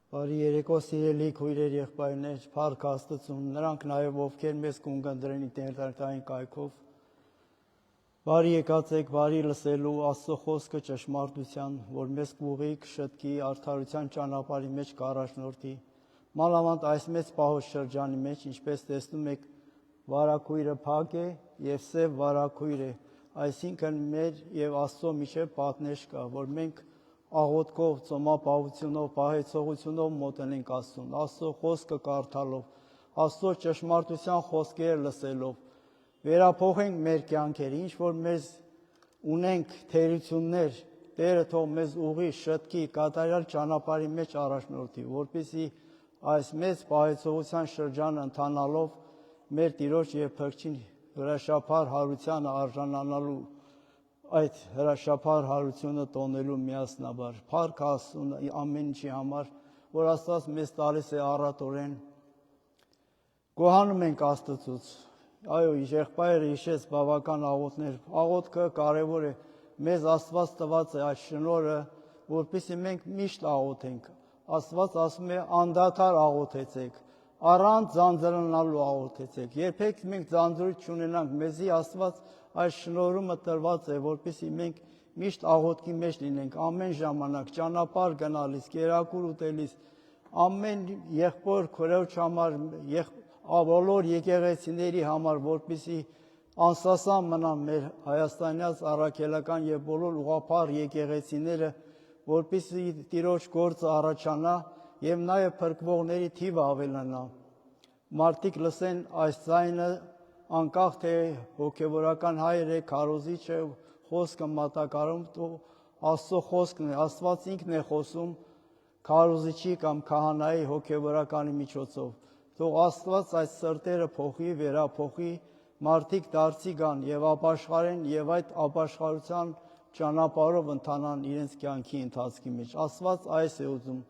Բարի երեկո սիրելի քույրեր եղբայրներ, փառք Աստծուն, նրանք նաև ովքեր մեզ կընկերեն ինտերնետային կայքով։ Բարի եկածեք, բարի լսելու Աստծո խոսքը ճշմարտության, որ մեզ կուղի, կշտկի, արդարության ճանապարհի մեջ կառաջնորդի։ Մանավանդ այս մեծ պահոց շրջանի մեջ, ինչպես տեսնում եք, վարակույրը փակ է եւ սև վարակույր է, այսինքն մեր եւ Աստծո միջեւ պատնեշ կա, որ մենք աղոթքով, ծոմապահությունով, պահեցողությունով մոտենենք Աստծուն, Աստծո խոսքը կարդալով, Աստծո ճշմարտության խոսքերը լսելով, վերափոխենք մեր կյանքերը, ինչ որ մեզ ունենք թերություններ, Տերը թող մեզ ուղի, շտկի, կատարյալ ճանապարհի մեջ առաջնորդի, որպեսզի այս մեծ պահեցողության շրջանը ընթանալով մեր Տիրոջ եւ Փրկչին հրաշափառ հարությանը արժանանալու այդ հրաշափառ հարությունը տոնելու միասնաբար, փառք Աստծուն ամեն ինչի համար, որ Աստված մեզ տալիս է առատորեն, գոհանում ենք Աստծուց, այո, եղբայրը հիշեց բավական աղոթներ, աղոթքը կարևոր է, մեզ Աստված տված է այդ շնորհը, որպեսզի մենք միշտ աղոթենք, Աստված ասում է անդադար աղոթեցեք, առանց ձանձրանալու աղոթեցեք, երբեք մենք ձանձրույթ չունենանք, մեզի Աստված այս շնորհումը տրված է, որպեսզի մենք միշտ աղոթքի մեջ լինենք, ամեն ժամանակ, ճանապարհ գնալիս, կերակուր ուտելիս, ամեն եղբոր քրոջ համար, բոլոր եկեղեցիների համար, որպեսզի անսասան մնան մեր հայաստանյաց առաքելական եւ բոլոր ուղղափառ եկեղեցիները, որպեսզի Տիրոջ գործը առաջանա եւ նաեւ փրկվողների թիվը ավելանա։ Մարդիկ լսեն այս ձայնը, անկախ թե հոգևորական հայր է, քարոզիչ է, խոսքը մատակարարում, Աստծո խոսքն է, Աստված ինքն է խոսում քարոզիչի կամ քահանայի հոգևորականի միջոցով։ Թող Աստված այս սրտերը փոխի, վերափոխի, մարդիկ դարձի գան եւ ապաշխարեն եւ այդ ապաշխարության ճանապարհով ընթանան իրենց կյանքի ընթացքի մեջ։ Աստված այս է ուզում։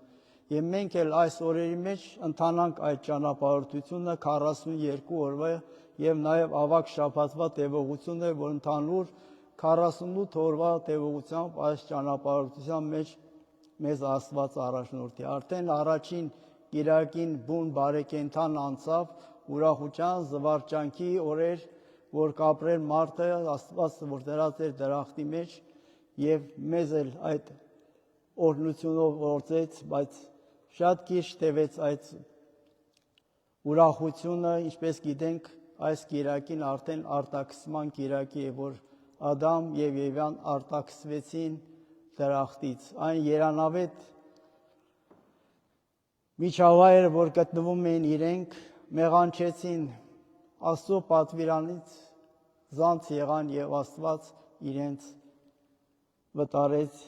Եվ մենք էլ այս օրերի մեջ ընթանանք այդ ճանապարհորդությունը 42 օրվա եւ նաեւ ավագ շաբաթվա տևողությունը, որ ընդհանուր 48 օրվա տևողությամբ այս ճանապարհորդության մեջ մեզ Աստված առաջնորդի։ Արդեն առաջին Կիրակին բուն բարեկենդան անցավ, ուրախության, զվարճանքի օրեր, որ կապրել մարդը, Աստված որ դրած էր դրախտի մեջ եւ մեզ էլ այդ օրհնությունով գործեց, բայց շատ քիչ տևեց այդ ուրախությունը, ինչպես գիտենք, այս Կիրակին արդեն արտաքսման Կիրակի է, որ Ադամ եւ Եվան արտաքսվեցին դրախտից։ Այն երանավետ միջավայրը, որ գտնվում էին իրենք, մեղանչեցին Աստծո պատվիրանից, զանց եղան եւ Աստված իրենց վտարեց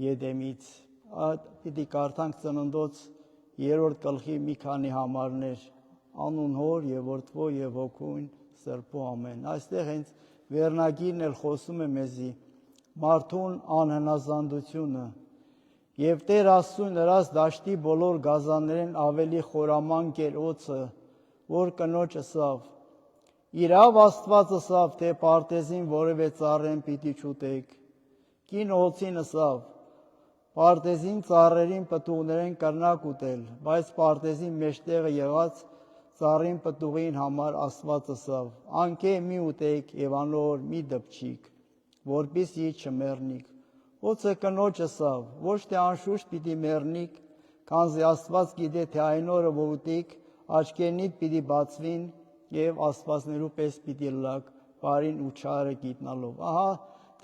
Եդեմից։ Պիտի կարդանք Ծննդոց 3-րդ գլխի մի քանի համարներ, անուն Հոր եւ Որդվո եւ Հոգուն Սրբո ամեն։ Այստեղ հենց վերնագիրն էլ խոսում է մեզի մարդուն անհնազանդությունը եւ Տեր Աստծուն նրանց դաշտի բոլոր գազաններեն ավելի խորամանկ էր օծը, որ կնոջ ըսավ։ Իրավ Աստված ըսավ, թե պարտեզին որևէ ծառեն պիտի չուտեք։ Կին օծին ըսավ, պարտեզին ծառերին պտուղներեն կրնակ ուտել, բայց պարտեզի մեջտեղը եղած ծառին պտուղին համար Աստված ըսավ, անկե մի ուտեք եւ անոր մի դպչիկ, որպեսզի չմեռնիք։ Օծը կնոջ ըսավ, ոչ թե անշուշտ պիտի մեռնիք, քանզի Աստված գիտե, թե այն օրը որ ուտիք, աչքերնիդ պիտի բացվին եւ Աստվածներու պես պիտի լաք, բարին ու չարը գիտնալով։ Ահա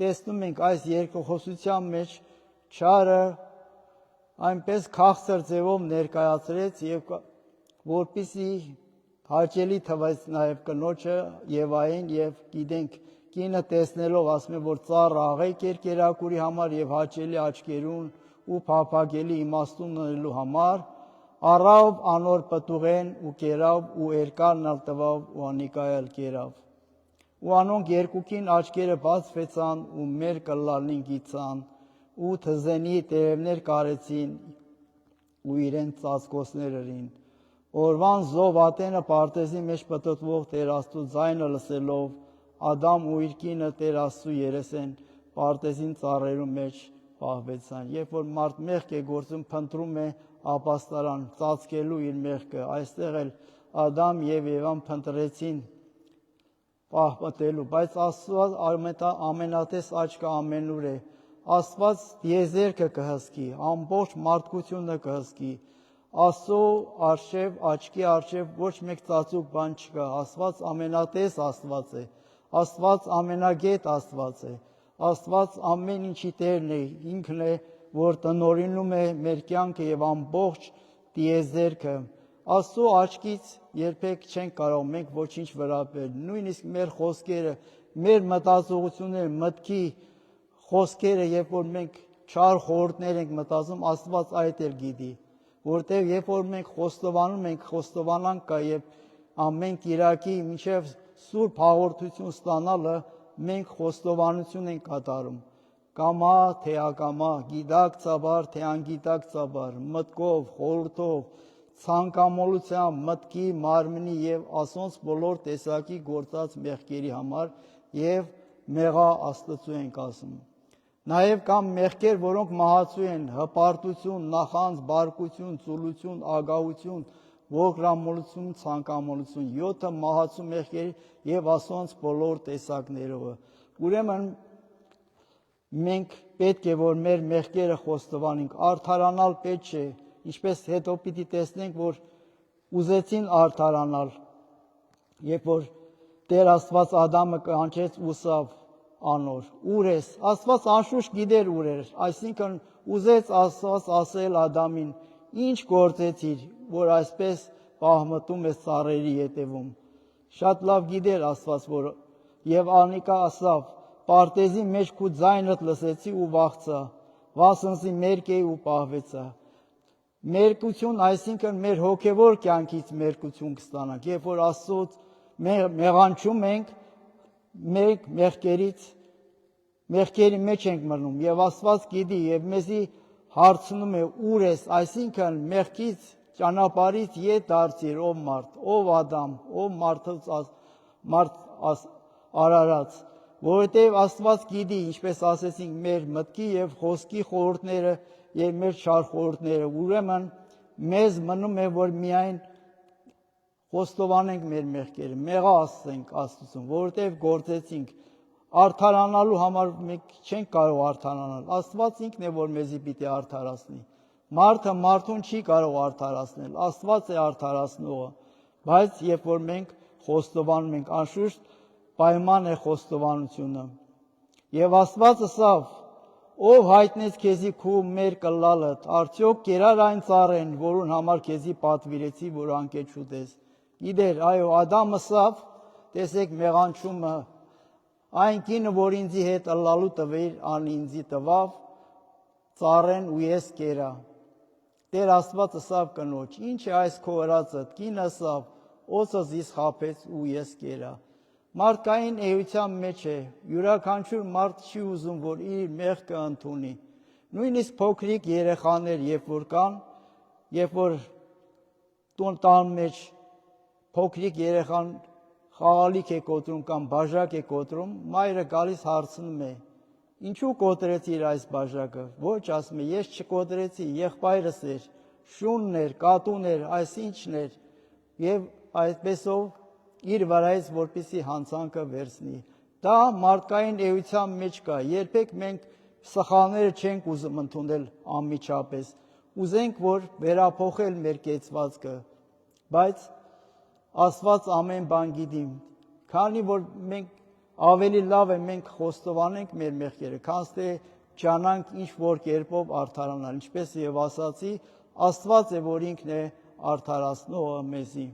տեսնում ենք այս երկխոսության մեջ չարը այնպես քաղցր ձևով ներկայացրեց եւ որպեսզի հաճելի թվաց նաեւ կնոջը Եվային եւ գիտենք կինը տեսնելով ասում է, որ ծառ աղեկ էր կերակուրի համար եւ հաճելի աչքերուն ու փափագելի իմաստուն ունելու համար, առավ անոր պտուղեն ու կերավ ու երկարն ալ տվավ ու անիկայել կերավ։ Ու անոնք երկուքին աչքերը բացվեցան ու մեր կլալին գիցան ու թզենի տերևներ կարեցին ու իրեն ծածկոցներ ըրին։ Օրվան զով ատենը պարտեզի մեջ պտտվող Տեր Աստծո ձայնը լսելով Ադամ ու իր կինը Տեր Աստծու երեսեն պարտեզին ծառերու մեջ պահվեցան։ Երբ որ մարդ մեղք է գործում, փնտրում է ապաստարան, ծածկելու իր մեղքը, այստեղ էլ Ադամ եւ Եվան փնտրեցին պահպատելու, բայց Աստված ամենատես աչքը ամենուր է։ Աստված դիեզերքը կհսկի, ամբողջ մարդկությունը կհսկի։ Աստծո արշև, աչքի արշև ոչ մեկ ծածուկ բան չկա։ Աստված ամենատես Աստված է։ Աստված ամենագետ Աստված է։ Աստված ամեն ինչի Տերն է, ինքն է, որ տնօրինում է մեր կյանքը եւ ամբողջ դիեզերքը։ Աստծո աչքից երբեք չենք կարող մենք ոչինչ վրապել։ Նույնիսկ մեր խոսքերը, մեր մտածողությունները, մտքի խոսքերը, երբ որ մենք չար խորհուրդներ ենք մտածում, Աստված այդ էլ գիտի, որտեղ երբ որ մենք խոստովանում ենք, խոստովանանք կա եւ ամեն կիրակի մինչեւ սուրբ հաղորդություն ստանալը մենք խոստովանություն ենք կատարում։ Կամա թե ակամա, գիտակցաբար թե անգիտակցաբար, մտքով, խորհրդով, ցանկամոլությամբ, մտքի, մարմնի եւ ասոնց բոլոր տեսակի գործած մեղքերի համար եւ մեղա Աստծո ենք ասում։ Նաև կան մեղքեր, որոնք մահացու են, հպարտություն, նախանձ, բարկություն, ծուլություն, ագահություն, ոգրամոլություն, ցանկամոլություն, 7 մահացու մեղքեր եւ ասոնց բոլոր տեսակներով։ Ուրեմն մենք պետք է որ մեր մեղքերը խոստովանենք, արդարանալ պետք չէ, ինչպես հետո պիտի տեսնենք, որ ուզեցին արդարանալ, երբ որ Տեր Աստված Ադամը կանչեց ուսավ անոր, ուր ես, Աստված անշուշտ գիտեր ուր էր, այսինքն ուզեց Աստված ասել Ադամին, ինչ գործեցիր, որ այսպես պահմտում ես ծառերի ետևում, շատ լավ գիտեր Աստված, որ եւ անիկա ասավ, պարտեզի մեջ քու ձայնդ լսեցի ու վախցա, վասնզի մերկ էի ու պահվեցա, մերկություն, այսինքն մեր հոգևոր կյանքից մերկություն կստանանք, երբ որ Աստծոց մեղանչում ենք, մենք մեղքերի մեջ ենք մրնում եւ Աստված գիտի եւ մեզի հարցնում է ուր ես, այսինքն մեղքից ճանապարհից ետ դարձիր ով մարդ, ով Ադամ, ով մարդ արարած, որովհետեւ Աստված գիտի, ինչպես ասեցինք, մեր մտքի եւ խոսքի խորհուրդները եւ մեր չար խորհուրդները, ուրեմն մեզ մնում է որ միայն խոստովանենք մեր մեղքերը, մեղա ասենք Աստծուն, որովհետև գործեցինք, արդարանալու համար մենք չենք կարող արդարանալ, Աստված ինքն է, որ մեզի պիտի արդարացնի, մարդը մարդուն չի կարող արդարացնել, Աստված է արդարացնողը, բայց երբ որ մենք խոստովանում ենք, անշուշտ պայման է խոստովանությունը, եւ Աստված ասավ, ով հայտնեց քեզի քու մեր կլալդ, արդյոք կերար այն ծառեն, որուն համար քեզի պատվիրեցի, որ անկետ շուտես, Գիտեր, այո, Ադամը սավ, տեսեք մեղանչումը, այն կինը, որ ինձի հետ ըլլալու տվիր, ան ինձի տվավ, ծառեն ու ես կերա։ Տեր Աստված սավ կնոջ, ինչ է այս քո ըրածդ, կինը սավ, օծը զիս խապեց ու ես կերա։ Մարդկային էության մեջ է, յուրաքանչյուր մարդ չի ուզում, որ իր մեղքը ընդունի։ Նույնիսկ փոքրիկ երեխաներ, երբ որ կան, երբ որ տան մեջ փոքրիկ երեխան խաղալիք է կոտրում կամ բաժակ է կոտրում, մայրը գալիս հարցնում է, ինչու կոտրեցիր այս բաժակը, ոչ ասում է, ես չկոտրեցի, եղբայրս էր, շունն էր, կատուն էր, այսինչն էր, եւ այդպեսով իր վրայից որպեսի հանցանքը վերցնի, դա մարդկային էության մեջ կա, երբեք մենք սխալները չենք ուզում ընդունել անմիջապես, ուզենք, որ վերափոխել մեր կեցվածքը, բայց Աստված ամեն բան գիտի, քանի որ մենք ավելի լավ է մենք խոստովանենք մեր մեղքերը, քան թե ճանանք ինչ որ կերպով արդարանալ, ինչպես եւ ասացի, Աստված է, որ ինքն է արդարացնողը մեզի։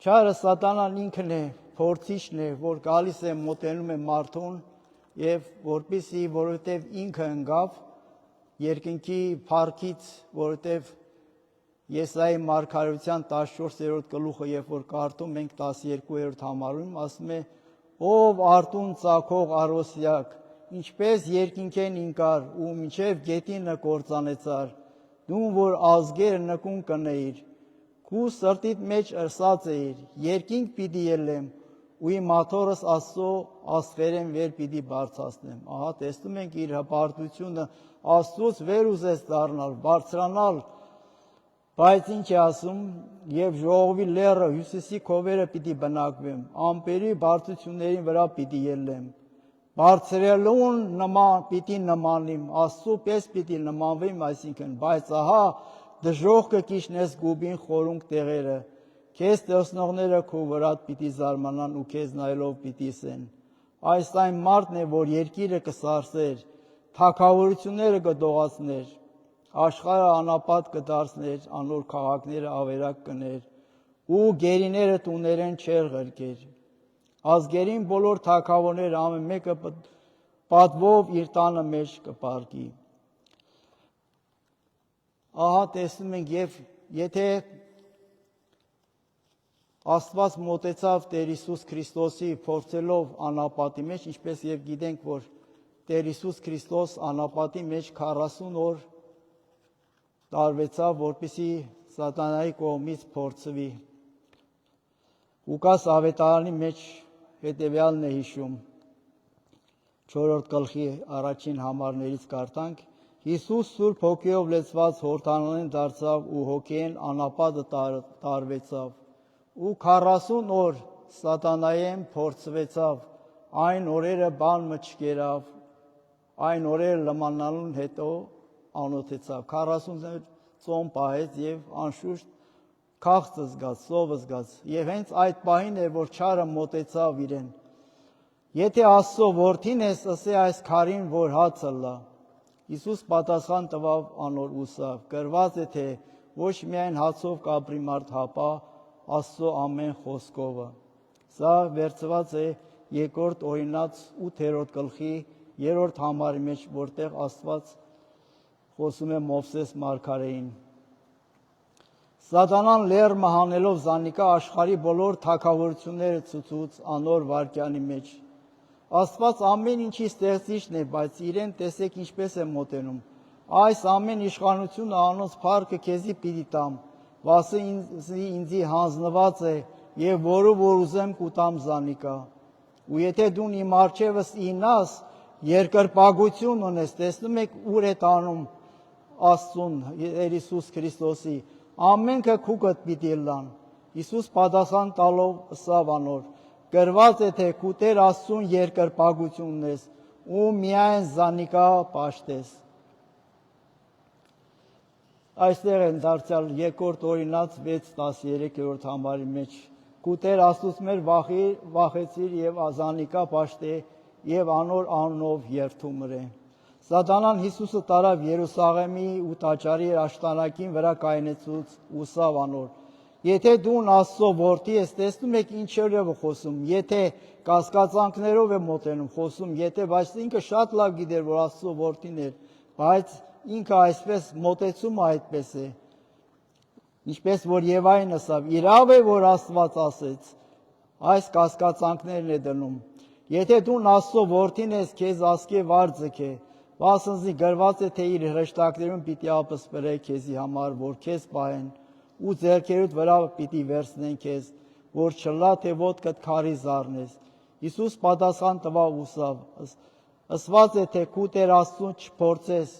Չարը սատանան ինքն է, փորձիչն է, որ գալիս է մոտենում է մարդուն եւ որովհետեւ ինքը ընկավ երկնքի փառքից, որովհետեւ Եսայի մարգարեության 14-րդ գլուխը, երբ որ կարդում ենք 12-րդ համարում, ասում է. Ով արտուն ծագող արոսյակ, ինչպես երկինքեն ինկար ու մինչև գետինը կործանեցար, դու որ ազգեր նկուն կնեիր, քու սրտիդ մեջ ըրսած էիր, երկինք պիտի ելեմ ու իմ մաթորս Աստծո աստղերեն վեր պիտի բարձրացնեմ։ Ահա տեսնում ենք իր հպարտությունը Աստծուց վեր ուզեց դառնալ, բարձրանալ, բայց ինչ է ասում, եւ ժողովի լեռը հյուսիսի քովերը պիտի բնակվեմ, ամպերի բարձություններին վրա պիտի ելնեմ։ Բարձրելուն նման պիտի նմանիմ, Աստծո պես պիտի նմանվեմ, այսինքն, բայց ահա դժոխք կիջնես գուբին խորունկ տեղերը, քեզ տեսնողները քո վրատ պիտի զարմանան ու քեզ նայելով պիտի ասեն. այս այն մարդն է, որ երկիրը կսարսեր, թագավորությունները կդողացներ, աշխարհը անապատ կդարձներ, անոր քաղաքները ավերակ կներ, ու գերիները տուներեն չեր ղրկեր։ Ազգերին բոլոր թագավորները ամեն մեկը պատվով իր տանը մեջ կպարկի։ Ահա տեսնում ենք, եւ եթե Աստված մոտեցավ Տեր Հիսուս Քրիստոսի փորձելով անապատի մեջ, ինչպես եւ գիտենք, որ Տեր Հիսուս Քրիստոս անապատի մեջ 40 օր տարվեցավ, որպեսզի սատանայի կողմից փորձվի։ Ղուկաս ավետարանի մեջ հետևյալն է հիշում, 4-րդ գլխի առաջին համարներից կարդանք. Հիսուս Սուրբ Հոգիով լեցված Հորդանանեն դարձավ ու հոգին անապատը տարվեցավ ու 40 օր սատանայեն փորձվեցավ, այն օրերը բան մչկերավ, այն օրերը լմանալուն հետո անոթեցավ, 40 օր ծոմ պահեց եւ անշուշտ քաղց զգաց, սով զգաց, եւ հենց այդ պահին էր, որ չարը մոտեցավ իրեն. Եթե Աստծո որդին ես, ասե այս քարին, որ հացը լա։ Հիսուս պատասխան տվավ անոր ուսավ, գրված է, թե ոչ միայն հացով կապրի մարդ հապա, Աստծո ամեն խոսքովը։ Սա վերցված է երկրորդ օրինաց 8-րդ գլխի 3-րդ համարի մեջ, որտեղ Աստված խոսում է Մովսես մարգարեին։ Սատանան լեռը հանելով զանիկա աշխարհի բոլոր թագավորությունները ցուցուց անոր վարկյանի մեջ։ Աստված ամեն ինչի ստեղծիչն է, բայց իրեն տեսեք ինչպես է մոտենում։ Այս ամեն իշխանությունը անոնց փառքը քեզի պիտի տամ, վասը ինձի հանձնված է եւ որը որ ուզեմ կուտամ զանիկա։ Ու եթե դու իմ առջևս ինաս, երկրպագություն ունես, տեսնում եք ուր է տանում Աստծուն, Հիսուս Քրիստոսի, ամենքը քուկդ պիտի լան։ Հիսուս պատասխան տալով ըսավ անոր, գրված է, թե քու Տեր Աստծուն երկրպագություն ունես ու միայն զանիկա պաշտես։ Այստեղ են դարձյալ երկրորդ օրինաց 6-13-րդ համարի մեջ քու Տեր Աստծուց մեր վախեցիր եւ զանիկա պաշտե եւ անոր անունով երթումր է։ Սատանան Հիսուսը տարավ Երուսաղեմի ու տաճարի աշտանակին վրա կայնեցուց ուսավ անոր. Եթե դու Աստծո որդի ես, տեսնում եք ինչերով է խոսում, եթե կասկածանքներով է մոտենում, խոսում, եթե բայց ինքը շատ լավ գիտեր, որ Աստծո որդին էր, բայց ինքը այսպես մոտեցումը այդպես է։ Ինչպես որ Եվային ասավ, իրավ է, որ Աստված ասեց, այս կասկածանքներն է դնում։ Եթե դու Աստծո որդին ես, քեզ ասկե վար ձգե, վասնզի գրված է, թե իր հրեշտակներում պիտի ապսպրե քեզի համար, որ քեզ պահեն, ու ձեռքերուդ վրա պիտի վերցնեն քեզ, որ չլա, թե ոտքդ քարի զառնես։ Հիսուս պատասխան տվավ ուսավ, ասված է, թե քու Տեր Աստծուն չփորձես,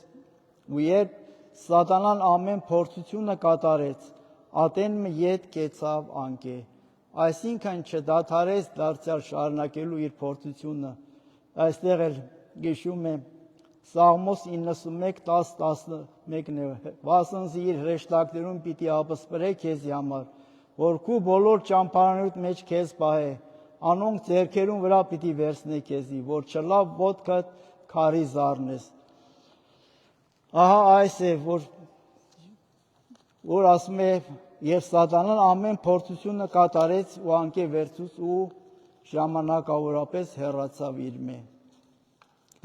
ու երբ Սատանան ամեն փորձությունը կատարեց, ատենը ետ կեցավ անկե, այսինքն չդադարեց դարձյալ շարունակելու իր փորձությունը։ Այստեղ էլ գիշում է Սաղմոս 91:10-11-ն է, վասնզի իր հրեշտակներում պիտի ապսպրե քեզի համար, որ քու բոլոր ճամփարանիդ մեջ քեզ պահե, անոնք ձեռքերուն վրա պիտի վերցնե քեզի, որ չլա ոտքդ քարի զառնես։ Ահա այս է, որ ասում է, եւ Սատանան ամեն փորձությունը կատարեց ու անկե վերցուց ու ժամանակավորապես հեռացավ իր մե։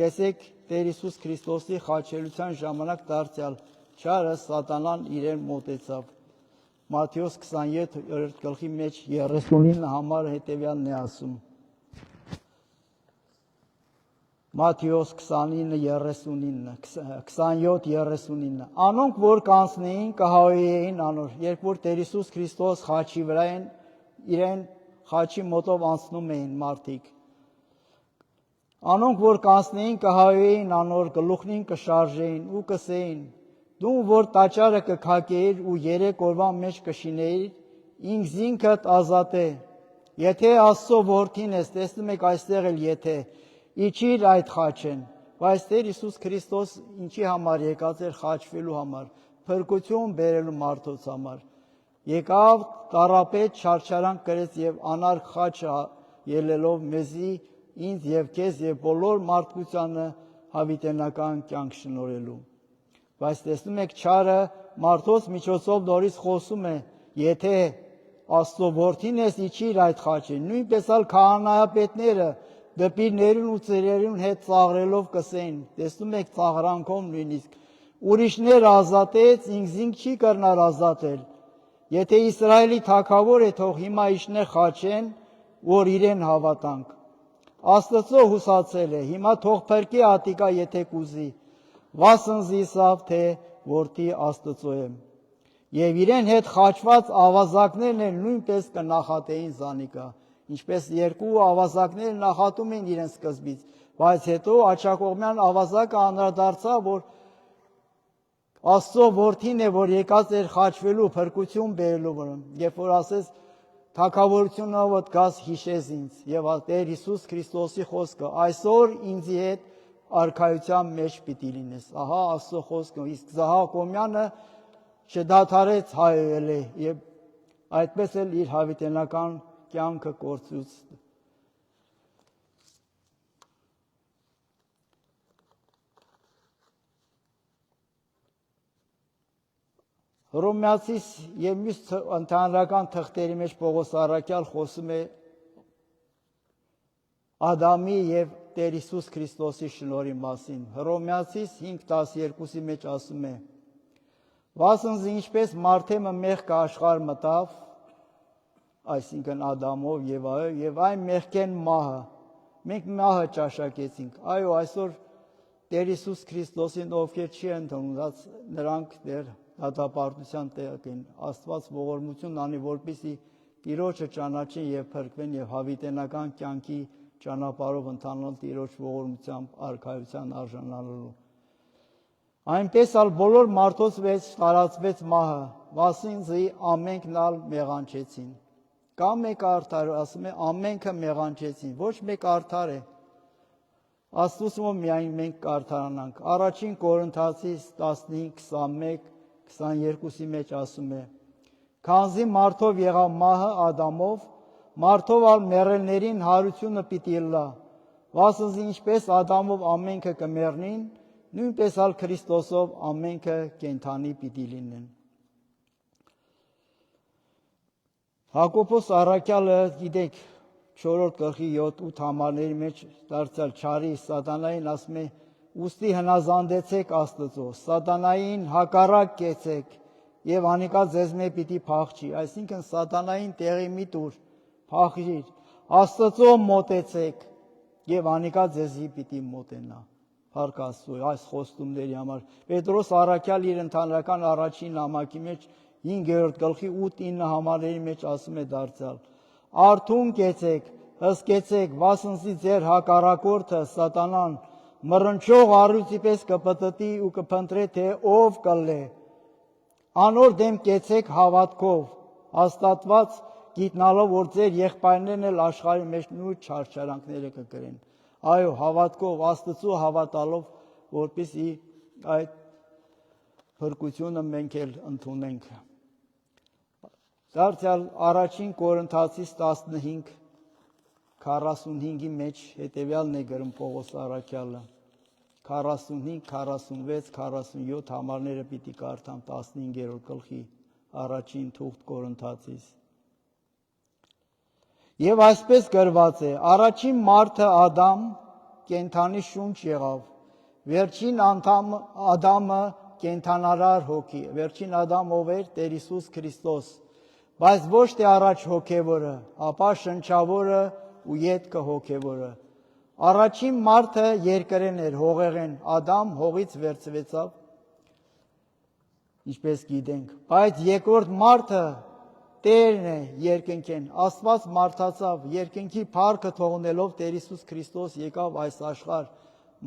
Տեսեք, Տեր Հիսուս Քրիստոսի խաչելության ժամանակ դարձյալ չարը Սատանան իրեն մոտեցավ։ Մատթեոս 27 գլխի մեջ 39 համարը հետևյալն է ասում։ Մատթեոս 27:39 Անոնք որ կանցնեին կհայոյեին անոր, երբ որ Տեր Հիսուս Քրիստոս խաչի վրա իրեն խաչի մոտով անցնում էին մարդիկ։ Անոնք որ կանցնեին կհայոյեին անոր, գլուխնին կշարժեին ու կսեին. դու որ տաճարը կքակեիր ու 3 օրվա մեջ կշինեիր, ինքզինքդ ազատե։ Եթե Աստծո որդին ես, տեսնում եք այստեղ էլ եթե, իջիր այդ խաչեն, բայց Տեր Հիսուս Քրիստոս ինչի համար եկած էր խաչվելու համար, փրկություն բերելու մարդոց համար։ Եկավ տառապեց, չարչարանք կրեց եւ անարգ խաչը ելելով մեզի, ինձ եւ քեզ եւ բոլոր մարդկությանը հավիտենական կյանք շնորհելու։ Բայց տեսնում եք չարը մարդոց միջոցով նորից խոսում է, եթե Աստծո որդին ես իջիր այդ խաչին, նույնպես ալ քահանայապետները դպիրներուն ու ծերերուն հետ ծաղրելով կսեն, տեսնում եք ծաղրանքով նույնիսկ, ուրիշներ ազատեց, ինքզինք չի կրնար ազատել, եթե Իսրայելի թագավոր է, թող հիմա իջնե խաչեն, որ իրեն հավատանք, Աստծո հուսացել է, հիմա թող փրկի ատիկա, եթե կուզի, վասնզիսավ, թե որդի Աստծո է, եւ իրեն հետ խաչված ավազակներն էլ նույնպես կնախատեին զանիկա, ինչպես 2 ավազակներ նախատում են իրեն սկզբից, բայց հետո աջակողմյան ավազակը անդրադարձավ, որ Աստծո որդին է, որ եկած էր խաչվելու, փրկություն բերելու վրան, երբ որ ասեց թագավորությունով գաս հիշես ինձ, եւ Տեր Հիսուս Քրիստոսի խոսքը, այսօր ինձի հետ արքայության մեջ պիտի լինես, ահա Աստծո խոսքը, իսկ Զահակոմյանը չդադարեց հայել է, եւ այդպես էլ իր հավիտենական կյանքը կորցուց։ Հռոմեացիս եւ մյուս ընդհանրական թղթերի մեջ Պողոս Առաքյալ խոսում է Ադամի եւ Տեր Հիսուս Քրիստոսի շնորհի մասին։ Հռոմեացիս 5:12-ի մեջ ասում է. Վասնզի ինչպես մարդեմը մեղք աշխարհ մտավ, այսինքն Ադամով եւ այո, եւ այն մեղքեն մահը, մենք մահը ճաշակեցինք, այո, այսօր Տեր Հիսուս Քրիստոսին ովքեր չի ընդունած, նրանք դեռ հատապարտության տեղ են, Աստված ողորմություն անի, որպեսզի Տիրոջը ճանաչեն եւ փրկվեն եւ հավիտենական կյանքի ճանապարհով ընթանալ Տիրոջ ողորմությամբ արքայության արժանանալու։ Այնպես ալ բոլոր մարդոց վեց տարածվեց մահը, վասնզի ամենքն ալ մեղանչեցին։ Կամ մեկ արդար, ասում է ամենքը մեղանչեցին, ոչ մեկ արդար է։ Աստծո միայն մենք կարդարանանք։ Առաջին Կորինթացիս 15:21-22-ի մեջ ասում է. Քանզի մարդով եղավ մահը Ադամով, մարդով ալ մեռելներին հարությունը պիտի լա, վասնզի ինչպես Ադամով ամենքը կմեռնին, նույնպես ալ Քրիստոսով ամենքը կենդանի պիտի լինեն։ Հակոբոս Առաքյալը, գիտեք, 4-րդ գլխի 7-8 համարների մեջ դարձյալ չարի սատանային ասում է. ուստի հնազանդեցեք Աստծո, սատանային հակառակ կեցեք եւ անիկա ձեզ մե պիտի փախչի, այսինքն սատանային տեղի մի տուր, փախիր, Աստծո մոտեցեք եւ անիկա ձեզի պիտի մոտենա։ Փառք Աստծո այս խոստումների համար։ Պետրոս Առաքյալ իր ընդհանրական առաջին նամակի մեջ 5-րդ գլխի 8-9 համարների մեջ ասում է դարձյալ. Արթուն կեցեք, հսկեցեք, վասնզի ձեր հակառակորդը սատանան մռնչող առյուծի պես կպտտի ու կփնտրե, թե ով կլե։ Անոր դեմ կեցեք հավատքով, հաստատված գիտնալով, որ ձեր եղբայրներն էլ աշխարհի մեջ նույն չարչարանքները կկրեն։ Այո, հավատքով, Աստծո հավատալով, որպեսզի այդ փրկությունը մենք էլ ընդունենք։ Դարձյալ առաջին Կորինթացիս 15:45-ի մեջ հետևյալն է գրում Պողոս Առաքյալը, 45, 46, 47 համարները պիտի կարդամ 15-րդ գլխի առաջին թուղթ Կորինթացիս։ Եվ այսպես գրված է. առաջին մարդը Ադամ կենդանի շունչ եղավ, վերջին Ադամը կենդանարար հոգի, վերջին Ադամ ով էր Տեր Հիսուս Քրիստոս, բայց ոչ թե առաջ հոգևորը, ապա շնչավորը ու ետքը հոգևորը։ Առաջին մարդը երկրեն էր, հողեղեն, Ադամ հողից վերցվեցավ, ինչպես գիտենք, բայց երկրորդ մարդը Տերն է երկնքեն, Աստված մարդացավ, երկնքի փառքը թողնելով Տեր Հիսուս Քրիստոս եկավ այս աշխարհ,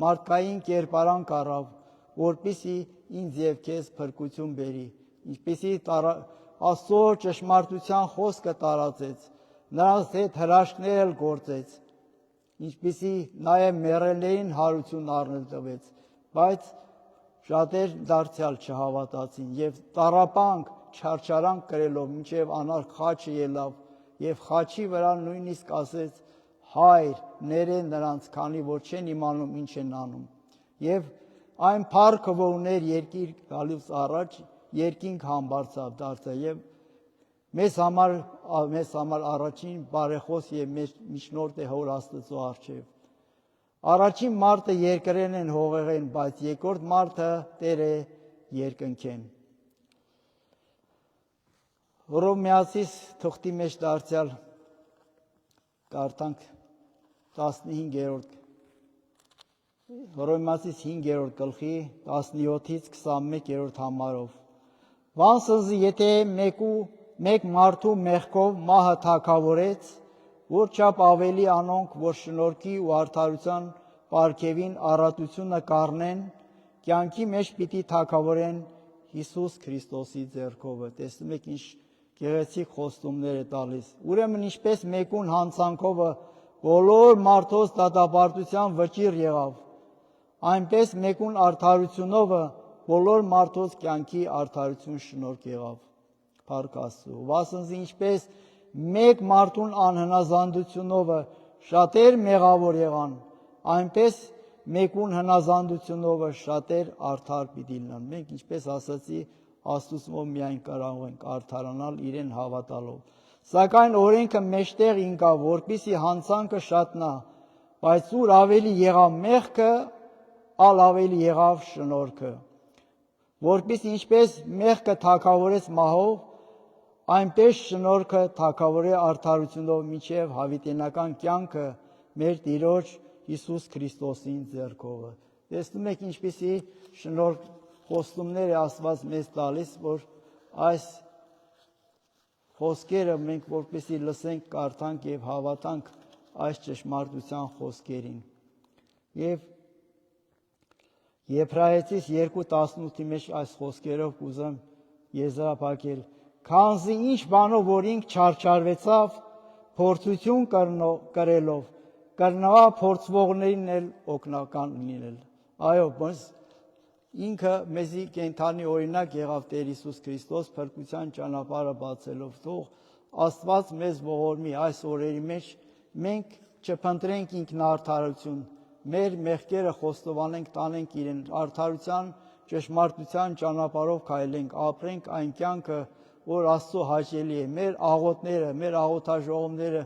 մարդկային կերպարանք առավ, որպեսզի ինձ եւ քեզ փրկություն բերի, ինչպեսզի Աստծո ճշմարտության խոսքը տարածեց, նրանց հետ հրաշքներ էլ գործեց, ինչպեսզի նաեւ մեռելներին հարություն առնել տվեց, բայց շատեր դարձյալ չհավատացին եւ տառապանք չարչարանք կրելով մինչև անար խաչը ելավ եւ խաչի վրա նույնիսկ ասեց հայր ներե նրանց քանի որ չեն իմանում ինչ են անում եւ այն փառքը որ ուներ երկիր գալուց առաջ երկինք համբարձավ դարձավ եւ մեզ համար առաջին բարեխոս եւ մեր միջնորդ է Հոր Աստծո առջեւ առաջին մարդը երկրեն են հողեղեն բայց երկրորդ մարդը Տեր է երկնքեն Հռոմեացիս թղթի մեջ դարձյալ կարդանք 15-րդ Հռոմեացիս 5-րդ գլխի 17-ից 21-րդ համարով Վանսզի եթե մեկ մարդու մեղքով մահը թագավորեց որչափ ավելի անոնք որ շնորհքի ու արդարության պարգևին առատությունը կառնեն կյանքի մեջ պիտի թագավորեն Հիսուս Քրիստոսի ձեռքով տեսնում եք ինչ գեղեցիկ խոստումներ է տալիս ուրեմն ինչպես մեկուն հանցանքովը բոլոր մարդոց դատապարտության վճիռ եղավ այնպես մեկուն արդարությունովը բոլոր մարդոց կյանքի արդարություն շնորհք եղավ Փառք Աստծո վասնզի ինչպես մեկ մարդուն անհնազանդությունովը շատեր մեղավոր եղան այնպես մեկուն հնազանդությունովը շատեր արդար պիտի լինեն մենք ինչպես ասացի Աստծո միայն կարող ենք արդարանալ իրեն հավատալով սակայն օրենքը մեջտեղ ինկավ որպեսզի հանցանքը շատնա բայց ուր ավելի եղավ մեղքը ալ ավելի եղավ շնորհքը որպեսզի ինչպես մեղքը թագավորեց մահով այնպես շնորհքը թագավորե արդարությունով մինչև հավիտենական կյանքը մեր Տիրոջ Հիսուս Քրիստոսին ձեռքով տեսնում եք ինչպեսի շնորհ խոստումներ է Աստված մեզ տալիս որ այս խոսքերը մենք որպեսզի լսենք կարդանք եւ հավատանք այս ճշմարտության խոսքերին եւ Եբրայեցիս 2:18-ի մեջ այս խոսքերով կուզեմ եզրափակել քանզի ինչ բանով որ ինք չարչարվեցավ փորձություն կրելով կրնա փորձվողներին էլ օգնական լինել այո բայց ինքը մեզի կենթանի օրինակ եղավ Տեր Հիսուս Քրիստոս փրկության ճանապարհը բացելով թող Աստված մեզ ողորմի այս օրերի մեջ մենք չփնտրենք ինքնարդարություն մեր մեղքերը խոստովանենք տանենք իրեն արդարության ճշմարտության ճանապարհով քայլենք ապրենք այն կյանքը որ Աստծո հաճելի է մեր աղոթները մեր աղոթաժողովները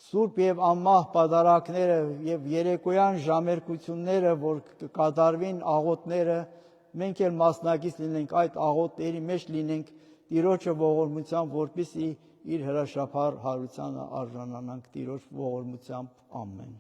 Սուրբ եւ անմահ պատարակները եւ երեկոյան ժամերկությունները որ կկատարվին աղոթները մենք էլ մասնակից լինենք այդ աղոթների մեջ լինենք Տիրոջը ողորմությամբ որպեսզի իր հրաշափառ հարությանը արժանանանք Տիրոջ ողորմությամբ ամեն